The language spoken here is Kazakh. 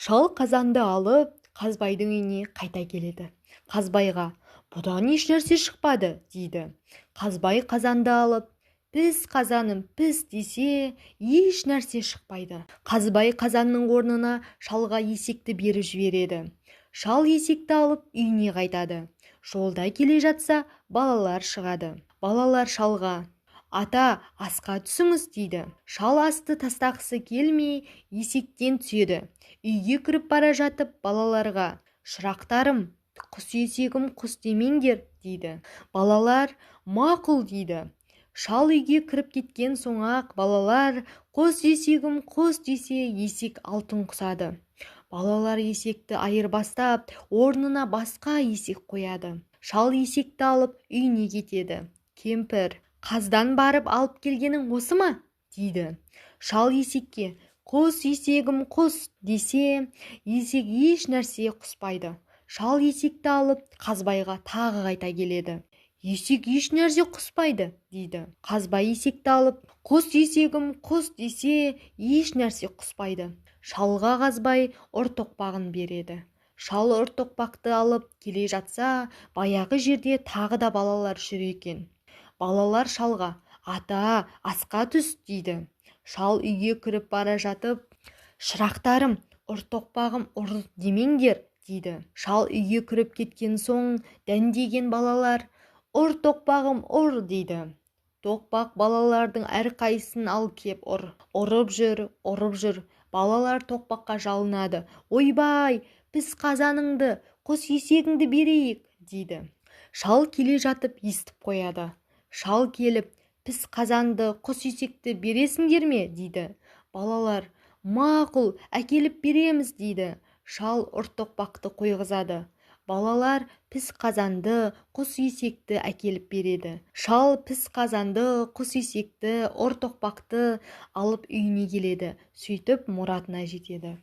Шал қазанды алып Қазбайдың үйіне қайта келеді. Қазбайға бұдан еш нәрсе шықпады дейді. Қазбай қазанды алып піс қазаным піс десе еш нәрсе шықпайды. Қазбай қазанның орнына шалға есекті беріп жібереді. Шал есекті алып үйіне қайтады. Жолда келе жатса балалар шығады. Балалар шалға: «Ата, асқа түсіңіз» дейді. Шал асты тастағысы келмей есектен түседі. Үйге кіріп бара жатып балаларға: «Шырақтарым, құс есегім құс демеңдер» дейді. Балалар «Мақұл» дейді. Шал үйге кіріп кеткен соң-ақ балалар «Құс есегім құс» десе есек алтын құсады. Балалар есекті айырбастап, орнына басқа есек қояды. Шал есекті алып үйіне кетеді. Кемпір: «Қаздан барып алып келгенің осы ма?» дейді. Шал есекке: «Құс есегім құс» десе есек еш нәрсе құспайды. Шал есекті алып Қазбайға тағы қайта келеді. «Есек еш нәрсе құспайды» дейді. Қазбай есекті алып «Құс есегім құс» десе еш нәрсе құспайды. Шалға Қазбай ұртоқпағын береді. Шал ұртоқпақты алып келе жатса, баяғы жерде тағы да балалар жүр екен. Балалар шалға: «Ата, асқа түс» дейді. Шал үйге кіріп бара жатып: «Шырақтарым, ұртоқпағым ұр демеңдер» дейді. Шал үйге кіріп кеткен соң дәндеген балалар: «Ұртоқпағым ұр» дейді. Тоқпақ балалардың әрқайсысын ал кеп ұр. Ұрып жүр. Балалар тоқпаққа жалынады: «Ойбай, піс қазаныңды, құс есегіңді берейік» дейді. Шал келе жатып естіп қояды. Шал келіп: «Піс қазанды, құс есекті бересіңдер ме?» дейді. Балалар: «Мақұл, әкеліп береміз» дейді. Шал ұртоқпақты қойғызады. Балалар піс қазанды, құс есекті әкеліп береді. Шал піс қазанды, құс есекті, ұртоқпақты алып үйіне келеді. Сөйтіп мұратына жетеді.